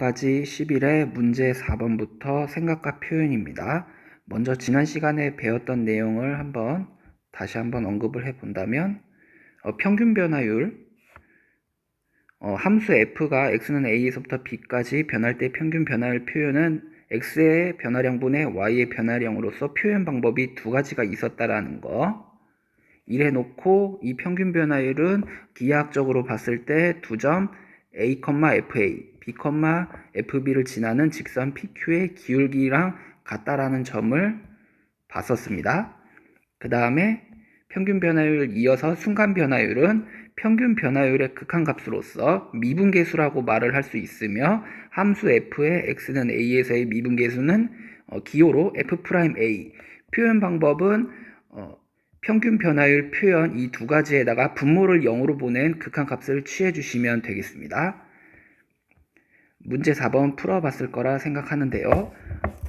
지금까지 10일에 문제 4번부터 생각과 표현입니다. 먼저 지난 시간에 배웠던 내용을 다시 한번 언급을 해본다면 평균 변화율, 함수 f가 x는 a에서부터 b까지 변할 때 평균 변화율 표현은 x의 변화량분의 y의 변화량으로서 표현 방법이 두 가지가 있었다라는 거. 이래 놓고 이 평균 변화율은 기하학적으로 봤을 때 두 점 a, fa, b, fb를 지나는 직선 pq의 기울기랑 같다라는 점을 봤었습니다. 그 다음에 평균 변화율 이어서 순간 변화율은 평균 변화율의 극한값으로서 미분계수라고 말을 할 수 있으며 함수 f의 x는 a에서의 미분계수는 기호로 f'A. 표현 방법은 평균 변화율 표현 이 두 가지에다가 분모를 0으로 보낸 극한값을 취해 주시면 되겠습니다. 문제 4번 풀어봤을 거라 생각하는데요.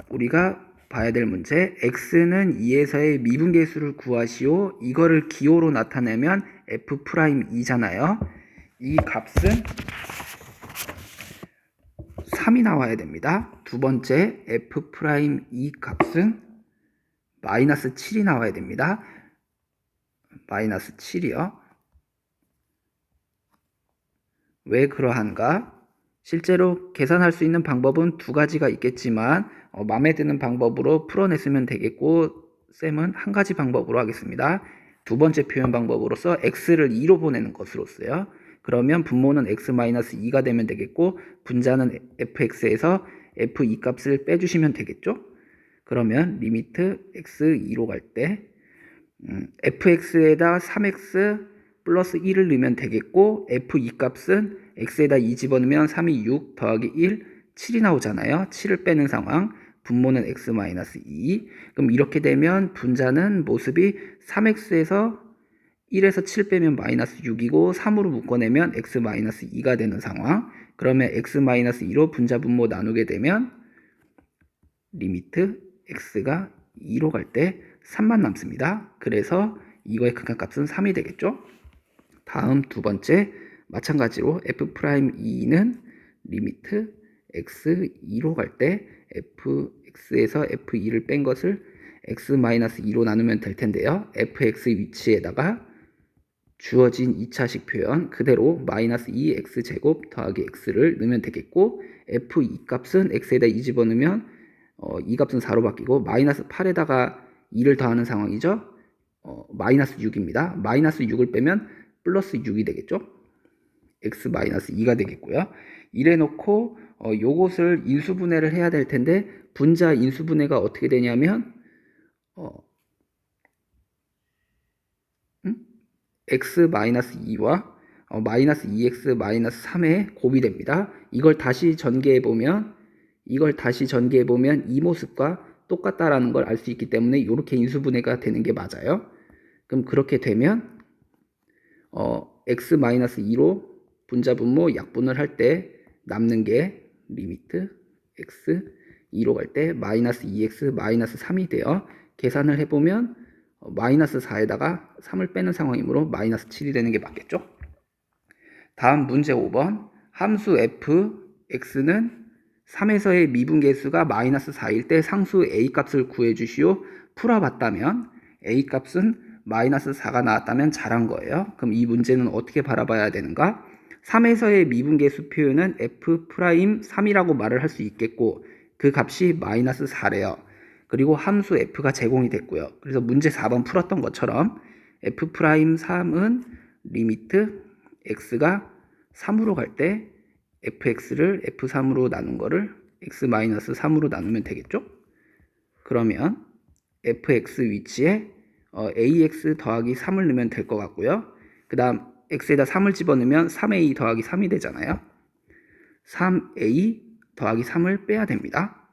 우리가 봐야 될 문제, x는 2에서의 미분계수를 구하시오. 이거를 기호로 나타내면 f'E잖아요. 이 값은 3이 나와야 됩니다. 두 번째 f'E 값은 마이너스 7이 나와야 됩니다. 마이너스 7이요. 왜 그러한가? 실제로 계산할 수 있는 방법은 두 가지가 있겠지만 마음에 드는 방법으로 풀어냈으면 되겠고 쌤은 한 가지 방법으로 하겠습니다. 두 번째 표현 방법으로서 x를 2로 보내는 것으로서요. 그러면 분모는 x-2가 되면 되겠고 분자는 fx에서 f2 값을 빼주시면 되겠죠. 그러면 리미트 x 2로 갈 때 fx에다 3x 플러스 1을 넣으면 되겠고 f2 값은 x에다 2 집어넣으면 3이 6 더하기 1, 7이 나오잖아요. 7을 빼는 상황. 분모는 x-2. 그럼 이렇게 되면 분자는 모습이 3x에서 1에서 7 빼면 마이너스 6이고 3으로 묶어내면 x-2가 되는 상황. 그러면 x-2로 분자 분모 나누게 되면 리미트 x가 2로 갈 때 3만 남습니다. 그래서 이거의 극한값은 3이 되겠죠. 다음 두 번째 마찬가지로 f'E는 리미트 x2로 갈 때 fx에서 f2를 뺀 것을 x-2로 나누면 될 텐데요. fx 위치에다가 주어진 2차식 표현 그대로 마이너스 2x제곱 더하기 x를 넣으면 되겠고 f2 값은 x에다 2 집어넣으면 이 값은 4로 바뀌고 마이너스 8에다가 2를 더하는 상황이죠. 마이너스 6입니다. 마이너스 6을 빼면 플러스 6이 되겠죠. x-2가 되겠고요. 이래 놓고 요것을 인수분해를 해야 될 텐데 분자 인수분해가 어떻게 되냐면 x-2와 마이너스 2x-3의 곱이 됩니다. 이걸 다시 전개해보면 이 모습과 똑같다라는 걸 알 수 있기 때문에 이렇게 인수분해가 되는 게 맞아요. 그럼 그렇게 되면 x-2로 분자 분모 약분을 할 때 남는 게 리미트 x 2로 갈 때 마이너스 2x 마이너스 3이 되어 계산을 해보면 마이너스 4에다가 3을 빼는 상황이므로 마이너스 7이 되는 게 맞겠죠. 다음 문제 5번 함수 f x는 3에서의 미분계수가 마이너스 4일 때 상수 a 값을 구해주시오. 풀어봤다면 a 값은 마이너스 4가 나왔다면 잘한 거예요. 그럼 이 문제는 어떻게 바라봐야 되는가? 3에서의 미분계수 표현은 f'3이라고 말을 할 수 있겠고 그 값이 마이너스 4래요. 그리고 함수 f가 제공이 됐고요. 그래서 문제 4번 풀었던 것처럼 f'3은 리미트 x가 3으로 갈 때 fx를 f3으로 나눈 거를 x-3으로 나누면 되겠죠? 그러면 fx 위치에 ax 더하기 3을 넣으면 될 것 같고요. 그 다음 x에다 3을 집어넣으면 3a 더하기 3이 되잖아요. 3a 더하기 3을 빼야 됩니다.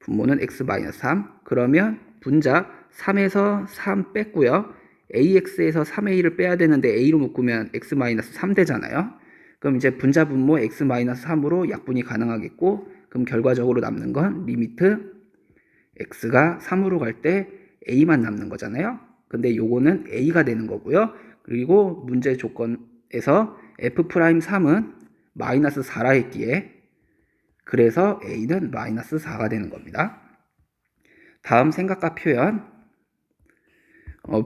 분모는 x-3. 그러면 분자 3에서 3 뺐고요. ax에서 3a를 빼야 되는데 a로 묶으면 x-3 되잖아요. 그럼 이제 분자 분모 x-3으로 약분이 가능하겠고 그럼 결과적으로 남는 건 리미트 x가 3으로 갈 때 a만 남는 거잖아요. 근데 요거는 a가 되는 거고요. 그리고 문제 조건에서 f'3은 마이너스 4라 했기에 그래서 a는 마이너스 4가 되는 겁니다. 다음 생각과 표현.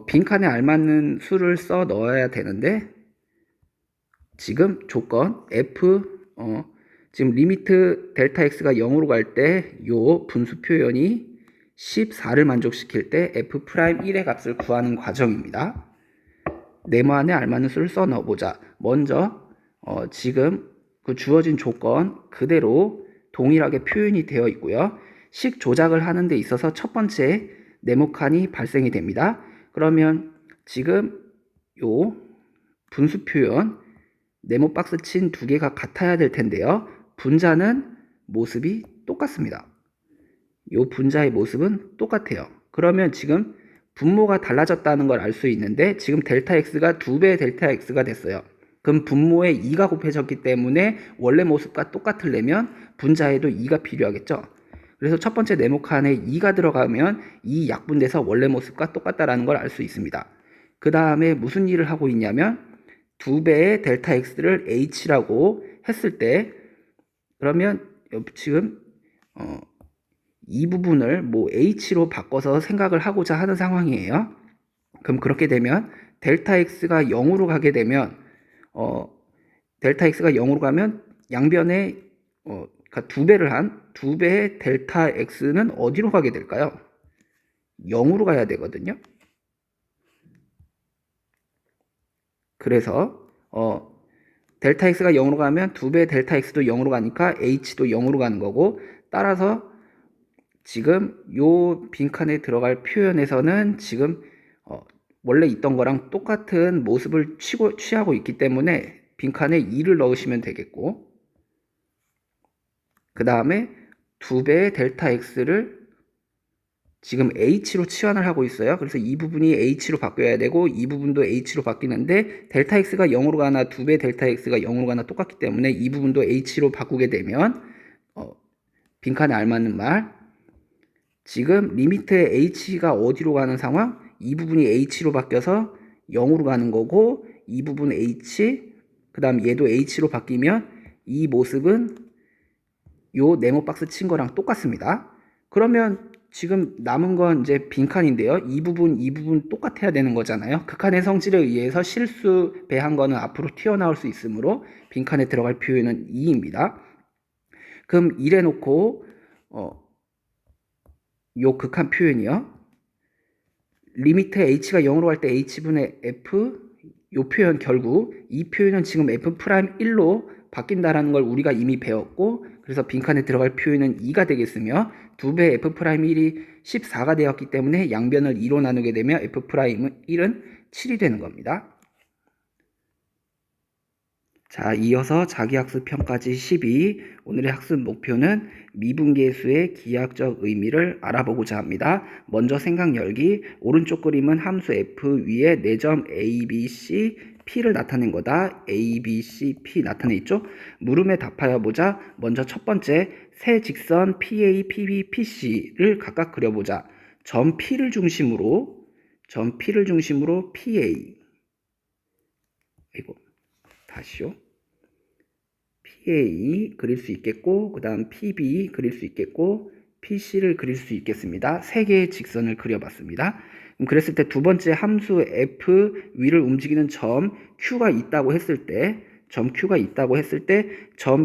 빈칸에 알맞는 수를 써 넣어야 되는데 지금 조건 f 지금 리미트 델타 x가 0으로 갈 때 요 분수 표현이 14를 만족시킬 때 f 프라임 1의 값을 구하는 과정입니다. 네모 안에 알맞는 수를 써 넣어보자. 먼저 지금 그 주어진 조건 그대로 동일하게 표현이 되어 있고요. 식 조작을 하는 데 있어서 첫 번째 네모칸이 발생이 됩니다. 그러면 지금 요 분수 표현 네모 박스 친 두 개가 같아야 될 텐데요. 분자는 모습이 똑같습니다. 요 분자의 모습은 똑같아요. 그러면 지금 분모가 달라졌다는 걸 알 수 있는데 지금 델타 x가 2배 델타 x가 됐어요. 그럼 분모에 2가 곱해졌기 때문에 원래 모습과 똑같으려면 분자에도 2가 필요하겠죠. 그래서 첫 번째 네모칸에 2가 들어가면 이 약분돼서 원래 모습과 똑같다라는 걸 알 수 있습니다. 그 다음에 무슨 일을 하고 있냐면 2배의 델타 x를 h라고 했을 때 그러면 지금 이 부분을 뭐 h로 바꿔서 생각을 하고자 하는 상황이에요. 그럼 그렇게 되면 델타 x가 0으로 가게 되면 델타 x가 0으로 가면 양변에 그러니까 2배를 한 2배의 델타 x는 어디로 가게 될까요? 0으로 가야 되거든요. 그래서 델타 x가 0으로 가면 2배 델타 x도 0으로 가니까 h도 0으로 가는 거고 따라서 지금 요 빈칸에 들어갈 표현에서는 지금 원래 있던 거랑 똑같은 모습을 취하고 있기 때문에 빈칸에 2를 넣으시면 되겠고 그 다음에 2배의 델타 x를 지금 h로 치환을 하고 있어요. 그래서 이 부분이 h로 바뀌어야 되고 이 부분도 h로 바뀌는데 델타 x가 0으로 가나 2배 델타 x가 0으로 가나 똑같기 때문에 이 부분도 h로 바꾸게 되면 빈칸에 알맞는 말 지금 리미트의 h가 어디로 가는 상황? 이 부분이 h로 바뀌어서 0으로 가는 거고 이 부분 h 그 다음 얘도 h로 바뀌면 이 모습은 요 네모 박스 친 거랑 똑같습니다. 그러면 지금 남은 건 이제 빈칸인데요. 이 부분 똑같아야 되는 거잖아요. 극한의 성질에 의해서 실수 배한 거는 앞으로 튀어나올 수 있으므로 빈칸에 들어갈 표현은 2입니다. 그럼 이래 놓고 요 극한 표현이요. 리미트 h가 0으로 갈 때 h분의 f 요 표현 결국 이 표현은 지금 f 프라임 1로 바뀐다라는 걸 우리가 이미 배웠고 그래서 빈칸에 들어갈 표현은 2가 되겠으며 2배 f 프라임 1이 14가 되었기 때문에 양변을 2로 나누게 되면 f 프라임 1은 7이 되는 겁니다. 자, 이어서 자기학습 평가지 12. 오늘의 학습 목표는 미분계수의 기하학적 의미를 알아보고자 합니다. 먼저 생각 열기. 오른쪽 그림은 함수 f 위에 4점 a, b, c, p를 나타낸 거다. a, b, c, p 나타내 있죠? 물음에 답하여 보자. 먼저 첫 번째 세 직선 pa, pb, pc를 각각 그려보자. 점 p를 중심으로 pa 이거 다시요. PA 그릴 수 있겠고 그 다음 PB 그릴 수 있겠고 PC를 그릴 수 있겠습니다. 세 개의 직선을 그려봤습니다. 그랬을 때 두 번째 함수 F 위를 움직이는 점 Q가 있다고 했을 때 점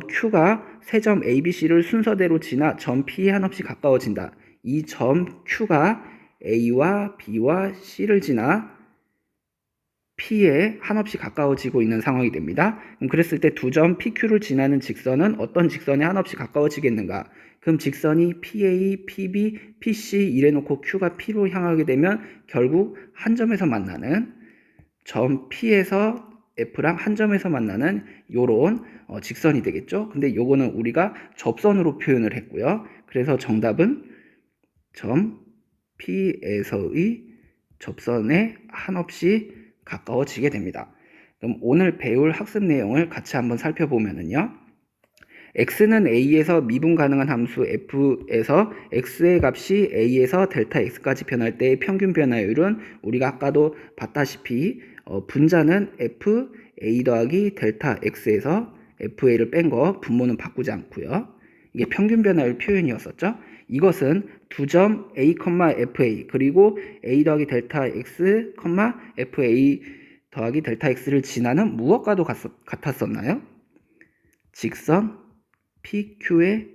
Q가 세 점 ABC를 순서대로 지나 점 P에 한없이 가까워진다. 이 점 Q가 A와 B와 C를 지나 P에 한없이 가까워지고 있는 상황이 됩니다. 그랬을 때 두 점 PQ를 지나는 직선은 어떤 직선에 한없이 가까워지겠는가? 그럼 직선이 PA, PB, PC 이래놓고 Q가 P로 향하게 되면 결국 한 점에서 만나는 점 P에서 F랑 한 점에서 만나는 요런 직선이 되겠죠. 근데 요거는 우리가 접선으로 표현을 했고요. 그래서 정답은 점 P에서의 접선에 한없이 가까워지게 됩니다. 그럼 오늘 배울 학습 내용을 같이 한번 살펴보면은요. x는 a에서 미분 가능한 함수 f에서 x의 값이 a에서 델타 x까지 변할 때의 평균 변화율은 우리가 아까도 봤다시피 분자는 f a 더하기 델타 x에서 fa를 뺀 거 분모는 바꾸지 않고요. 이게 평균 변화율 표현이었었죠. 이것은 두 점 a, fa 그리고 a 더하기 델타 x, fa 더하기 델타 x를 지나는 무엇과도 같았었나요? 직선 PQ의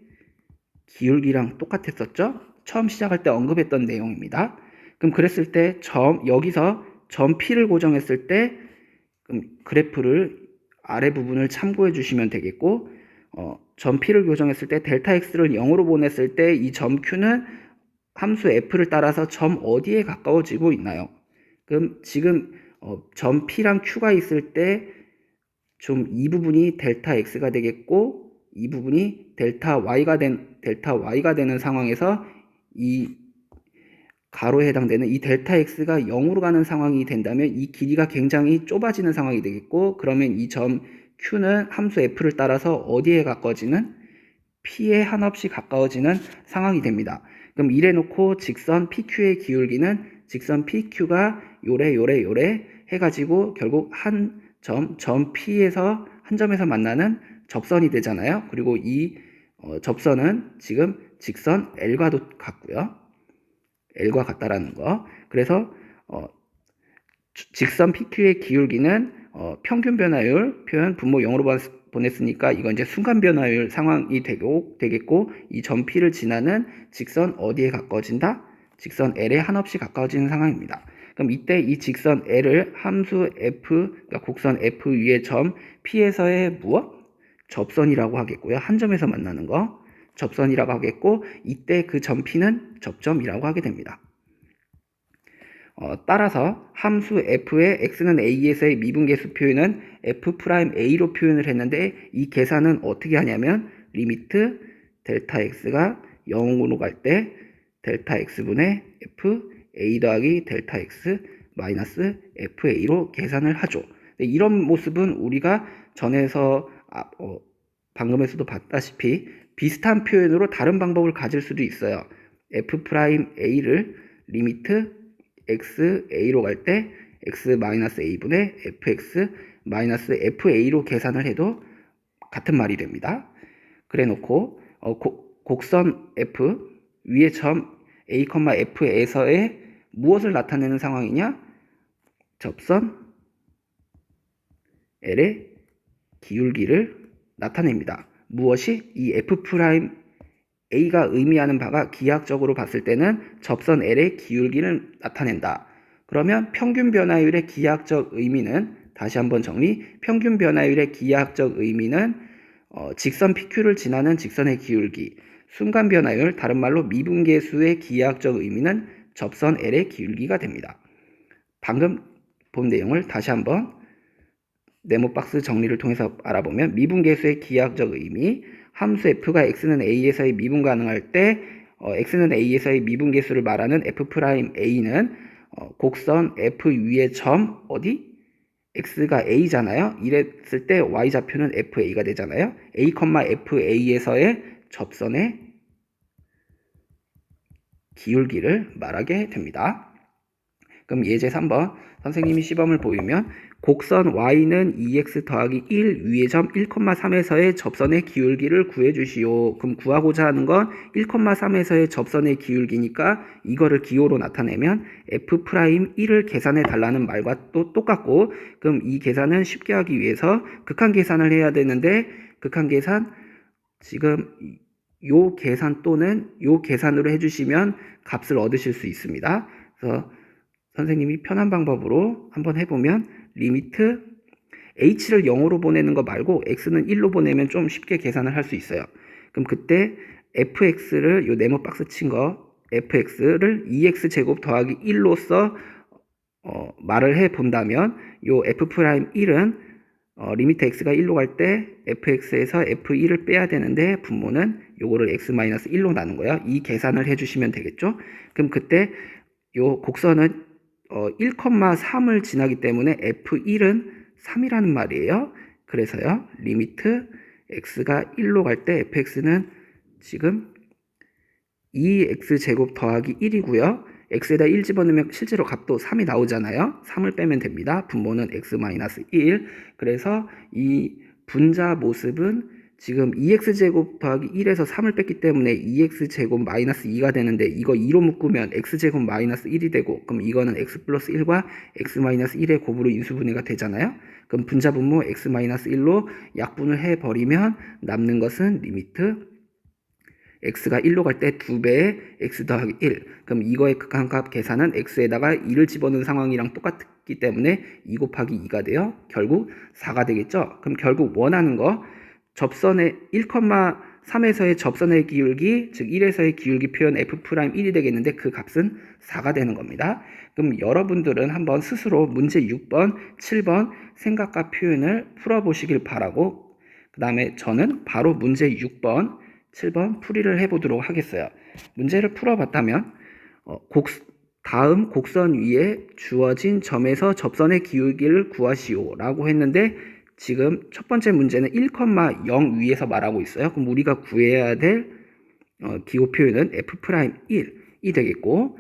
기울기랑 똑같았었죠? 처음 시작할 때 언급했던 내용입니다. 그럼 그랬을 때 여기서 점 P를 고정했을 때 그럼 그래프를 아래 부분을 참고해 주시면 되겠고 점 P를 고정했을 때 델타 X를 0으로 보냈을 때 이 점 Q는 함수 F를 따라서 점 어디에 가까워지고 있나요? 그럼 지금 점 P랑 Q가 있을 때 좀 이 부분이 델타 X가 되겠고 이 부분이 델타 Y가 되는 상황에서 이 가로에 해당되는 이 델타 X가 0으로 가는 상황이 된다면 이 길이가 굉장히 좁아지는 상황이 되겠고 그러면 이 점 Q는 함수 F를 따라서 어디에 가까워지는? P에 한없이 가까워지는 상황이 됩니다. 그럼 이래 놓고 직선 PQ의 기울기는 직선 PQ가 요래 해가지고 결국 점 P에서 한 점에서 만나는 접선이 되잖아요. 그리고 이 접선은 지금 직선 L과도 같고요. L과 같다라는 거. 그래서 직선 PQ의 기울기는 평균 변화율 표현 분모 0으로 보냈으니까 이건 이제 순간 변화율 상황이 되겠고 이 점 P를 지나는 직선 어디에 가까워진다? 직선 L에 한없이 가까워지는 상황입니다. 그럼 이때 이 직선 L을 함수 F, 그러니까 곡선 F 위의 점 P에서의 무엇? 접선이라고 하겠고요. 한 점에서 만나는 거 접선이라고 하겠고 이때 그 점 P는 접점이라고 하게 됩니다. 따라서 함수 f의 x는 a에서의 미분계수 표현은 f'a로 표현을 했는데 이 계산은 어떻게 하냐면 리미트 델타 x가 0으로 갈 때 델타 x분의 f a 더하기 델타 x 마이너스 fa로 계산을 하죠. 이런 모습은 우리가 전에서 방금에서도 봤다시피 비슷한 표현으로 다른 방법을 가질 수도 있어요. f'a를 리미트 x a로 갈 때 x 마이너스 a분의 fx 마이너스 fa로 계산을 해도 같은 말이 됩니다. 그래 놓고 곡선 f 위의 점 a, f에서의 무엇을 나타내는 상황이냐? 접선 L의 기울기를 나타냅니다. 무엇이? 이 f'A가 의미하는 바가 기하학적으로 봤을 때는 접선 L의 기울기를 나타낸다. 그러면 평균 변화율의 기하학적 의미는 다시 한번 정리. 평균 변화율의 기하학적 의미는 직선 PQ를 지나는 직선의 기울기. 순간 변화율, 다른 말로 미분계수의 기하학적 의미는 접선 L의 기울기가 됩니다. 방금 본 내용을 다시 한번 네모박스 정리를 통해서 알아보면 미분계수의 기하학적 의미, 함수 f가 x는 a에서의 미분 가능할 때 x는 a에서의 미분계수를 말하는 f'a는 곡선 f 위의 점 어디? x가 a잖아요. 이랬을 때 y좌표는 fa가 되잖아요. a, fa에서의 접선의 기울기를 말하게 됩니다. 그럼 예제 3번 선생님이 시범을 보이면 곡선 y는 2x 더하기 1 위의 점 1,3에서의 접선의 기울기를 구해주시오. 그럼 구하고자 하는 건 1,3에서의 접선의 기울기니까 이거를 기호로 나타내면 f'1을 계산해 달라는 말과 또 똑같고 그럼 이 계산은 쉽게 하기 위해서 극한 계산을 해야 되는데 극한 계산 지금 요 계산 또는 요 계산으로 해주시면 값을 얻으실 수 있습니다. 그래서 선생님이 편한 방법으로 한번 해보면 리미트 h를 0으로 보내는 거 말고 x는 1로 보내면 좀 쉽게 계산을 할 수 있어요. 그럼 그때 fx를 요 네모 박스 친 거 fx를 2x제곱 더하기 1로서 말을 해 본다면 요 f'1은 리미트 x가 1로 갈 때 fx에서 f1을 빼야 되는데 분모는 요거를 x-1로 나눈 거예요. 이 계산을 해주시면 되겠죠. 그럼 그때 요 곡선은 1,3을 지나기 때문에 f1은 3이라는 말이에요. 그래서요. 리미트 x가 1로 갈 때 fx는 지금 2x제곱 더하기 1이고요. x에다 1 집어넣으면 실제로 값도 3이 나오잖아요. 3을 빼면 됩니다. 분모는 x-1. 그래서 이 분자 모습은 지금 2x제곱 더하기 1에서 3을 뺐기 때문에 2x제곱 마이너스 2가 되는데 이거 2로 묶으면 x제곱 마이너스 1이 되고 그럼 이거는 x 플러스 1과 x 마이너스 1의 곱으로 인수분해가 되잖아요. 그럼 분자분모 x 마이너스 1로 약분을 해버리면 남는 것은 리미트 x가 1로 갈 때 2배의 x 더하기 1. 그럼 이거의 극한값 계산은 x에다가 2를 집어넣은 상황이랑 똑같기 때문에 2 곱하기 2가 돼요. 결국 4가 되겠죠. 그럼 결국 원하는 거 접선의 1,3에서의 접선의 기울기, 즉 1에서의 기울기 표현 f'1이 되겠는데 그 값은 4가 되는 겁니다. 그럼 여러분들은 한번 스스로 문제 6번, 7번 생각과 표현을 풀어보시길 바라고 그 다음에 저는 바로 문제 6번, 7번 풀이를 해보도록 하겠어요. 문제를 풀어봤다면 다음 곡선 위에 주어진 점에서 접선의 기울기를 구하시오 라고 했는데 지금 첫 번째 문제는 1,0 위에서 말하고 있어요. 그럼 우리가 구해야 될 기호 표현은 f'1이 되겠고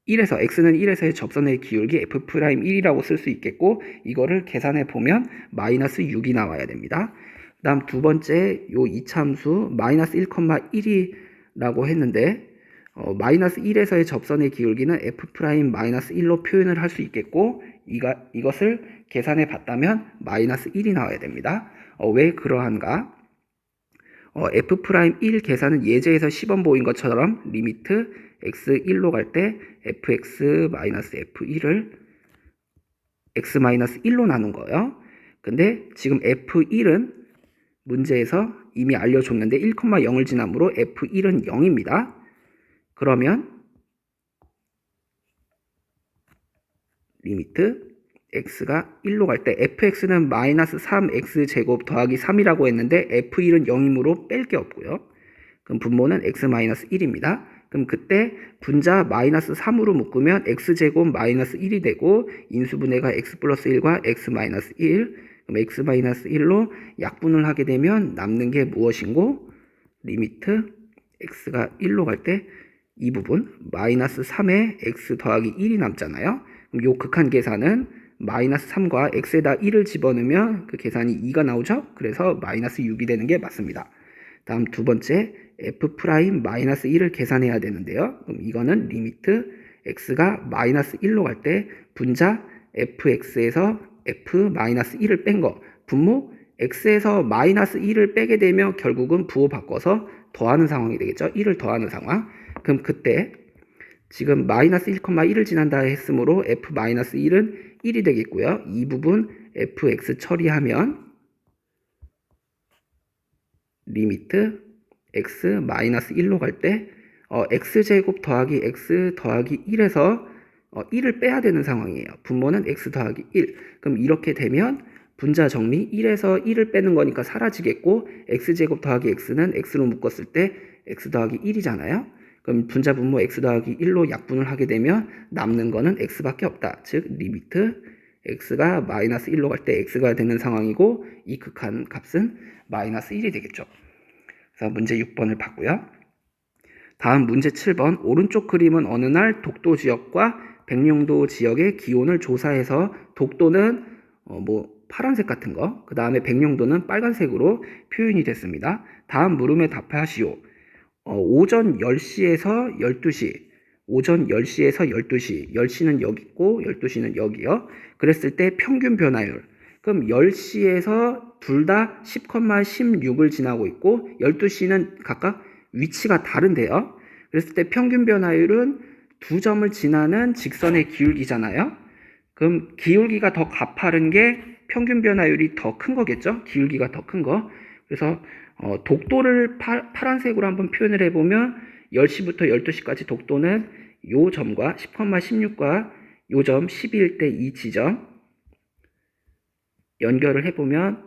x는 1에서의 접선의 기울기 f'1이라고 쓸 수 있겠고 이거를 계산해 보면 마이너스 6이 나와야 됩니다. 그 다음 두 번째 요 이참수 마이너스 1,1이라고 했는데 마이너스 1에서의 접선의 기울기는 f' 마이너스 1로 표현을 할 수 있겠고 이것을 계산해 봤다면 마이너스 1이 나와야 됩니다. 왜 그러한가? f'1 계산은 예제에서 10원 보인 것처럼 리미트 x 1로 갈 때 fx 마이너스 f1을 x 마이너스 1로 나눈 거예요. 근데 지금 f1은 문제에서 이미 알려줬는데 1,0을 지나므로 f1은 0입니다. 그러면 리미트 x가 1로 갈 때 fx는 마이너스 3x제곱 더하기 3이라고 했는데 f1은 0이므로 뺄 게 없고요. 그럼 분모는 x 마이너스 1입니다. 그럼 그때 분자 마이너스 3으로 묶으면 x제곱 마이너스 1이 되고 인수분해가 x 플러스 1과 x 마이너스 1 그럼 x 마이너스 1로 약분을 하게 되면 남는 게 무엇인고 리미트 x가 1로 갈 때 이 부분 마이너스 3에 x 더하기 1이 남잖아요. 그럼 요 극한 계산은 마이너스 3과 x에다 1을 집어넣으면 그 계산이 2가 나오죠. 그래서 마이너스 6이 되는 게 맞습니다. 다음 두 번째 f' 마이너스 1을 계산해야 되는데요. 그럼 이거는 리미트 x가 마이너스 1로 갈 때 분자 fx에서 f 마이너스 1을 뺀 거 분모 x에서 마이너스 1을 빼게 되면 결국은 부호 바꿔서 더하는 상황이 되겠죠. 1을 더하는 상황. 그럼 그때 지금 마이너스 1,1을 지난다 했으므로 f 마이너스 1은 1이 되겠고요. 이 부분 fx 처리하면 리미트 x 마이너스 1로 갈 때 x제곱 더하기 x 더하기 1에서 1을 빼야 되는 상황이에요. 분모는 x 더하기 1. 그럼 이렇게 되면 분자 정리 1에서 1을 빼는 거니까 사라지겠고 x제곱 더하기 x는 x로 묶었을 때 x 더하기 1이잖아요. 그럼 분자 분모 x 더하기 1로 약분을 하게 되면 남는 거는 x밖에 없다. 즉 리미트 x가 마이너스 1로 갈 때 x가 되는 상황이고 이 극한 값은 마이너스 1이 되겠죠. 그래서 문제 6번을 봤고요. 다음 문제 7번 오른쪽 그림은 어느 날 독도 지역과 백령도 지역의 기온을 조사해서 독도는 파란색 같은 거, 그 다음에 백령도는 빨간색으로 표현이 됐습니다. 다음 물음에 답하시오. 오전 10시에서 12시, 오전 10시에서 12시, 10시는 여기 있고 12시는 여기요. 그랬을 때 평균 변화율. 그럼 10시에서 둘 다 10,16을 지나고 있고 12시는 각각 위치가 다른데요. 그랬을 때 평균 변화율은 두 점을 지나는 직선의 기울기잖아요. 그럼 기울기가 더 가파른 게 평균 변화율이 더 큰 거겠죠? 기울기가 더 큰 거. 그래서 독도를 파란색으로 한번 표현을 해보면 10시부터 12시까지 독도는 요 점과 10,16과 요 점 12일 때 이 지점 연결을 해보면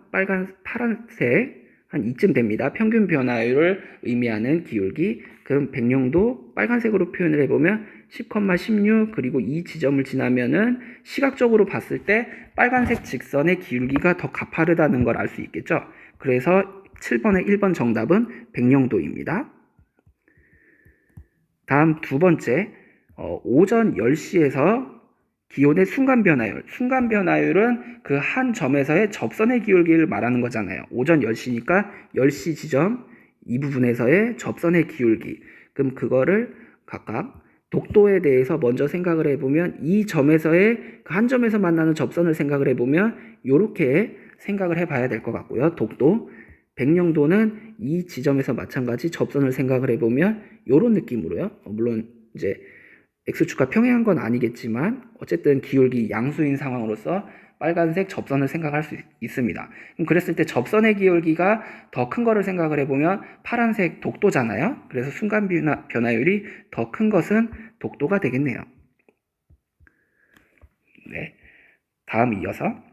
파란색 한 이쯤 됩니다. 평균 변화율을 의미하는 기울기. 그럼 백령도 빨간색으로 표현을 해보면 10,16 그리고 이 지점을 지나면은 시각적으로 봤을 때 빨간색 직선의 기울기가 더 가파르다는 걸 알 수 있겠죠. 그래서 7번의 1번 정답은 백령도입니다. 다음 두 번째 오전 10시에서 기온의 순간 변화율. 순간 변화율은 그 한 점에서의 접선의 기울기를 말하는 거잖아요. 오전 10시니까 10시 지점 이 부분에서의 접선의 기울기. 그럼 그거를 각각 독도에 대해서 먼저 생각을 해보면 이 점에서의 그 한 점에서 만나는 접선을 생각을 해보면 이렇게 생각을 해봐야 될 것 같고요. 독도. 백령도는 이 지점에서 마찬가지 접선을 생각을 해보면 이런 느낌으로요. 물론 이제 X축과 평행한 건 아니겠지만 어쨌든 기울기 양수인 상황으로서 빨간색 접선을 생각할 수 있습니다. 그럼 그랬을 때 접선의 기울기가 더 큰 거를 생각을 해보면 파란색 독도잖아요. 그래서 순간 변화율이 더 큰 것은 독도가 되겠네요. 네. 다음 이어서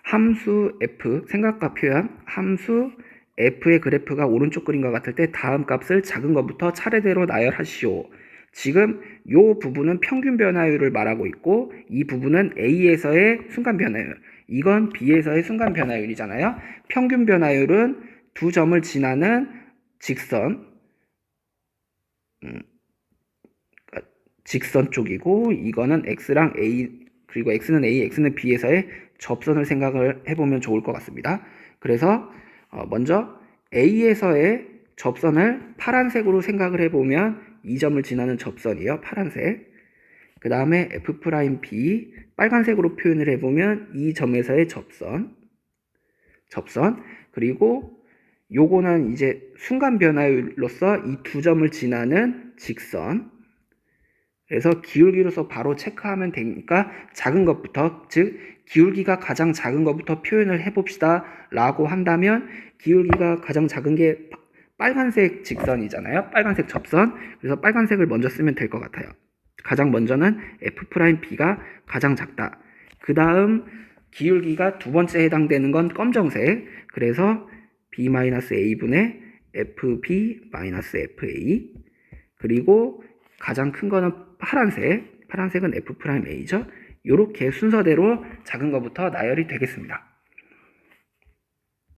함수 f, 생각과 표현, 함수 f의 그래프가 오른쪽 그림과 같을 때 다음 값을 작은 것부터 차례대로 나열하시오. 지금 이 부분은 평균 변화율을 말하고 있고 이 부분은 A에서의 순간 변화율, 이건 B에서의 순간 변화율이잖아요. 평균 변화율은 두 점을 지나는 직선, 직선 쪽이고 이거는 X랑 A, 그리고 X는 A, X는 B에서의 접선을 생각을 해보면 좋을 것 같습니다. 그래서 먼저 A에서의 접선을 파란색으로 생각을 해보면 이 점을 지나는 접선이요. 파란색. 그 다음에 F'B 빨간색으로 표현을 해보면 이 점에서의 접선. 그리고 요거는 이제 순간 변화율로서 이 두 점을 지나는 직선. 그래서 기울기로서 바로 체크하면 되니까 작은 것부터, 즉 기울기가 가장 작은 것부터 표현을 해봅시다 라고 한다면 기울기가 가장 작은 게 빨간색 직선이잖아요. 빨간색 접선. 그래서 빨간색을 먼저 쓰면 될 것 같아요. 가장 먼저는 F'B가 가장 작다. 그 다음 기울기가 두 번째 해당되는 건 검정색. 그래서 B-A분의 FB-FA. 그리고 가장 큰 거는 파란색. 파란색은 F'A죠. 이렇게 순서대로 작은 것부터 나열이 되겠습니다.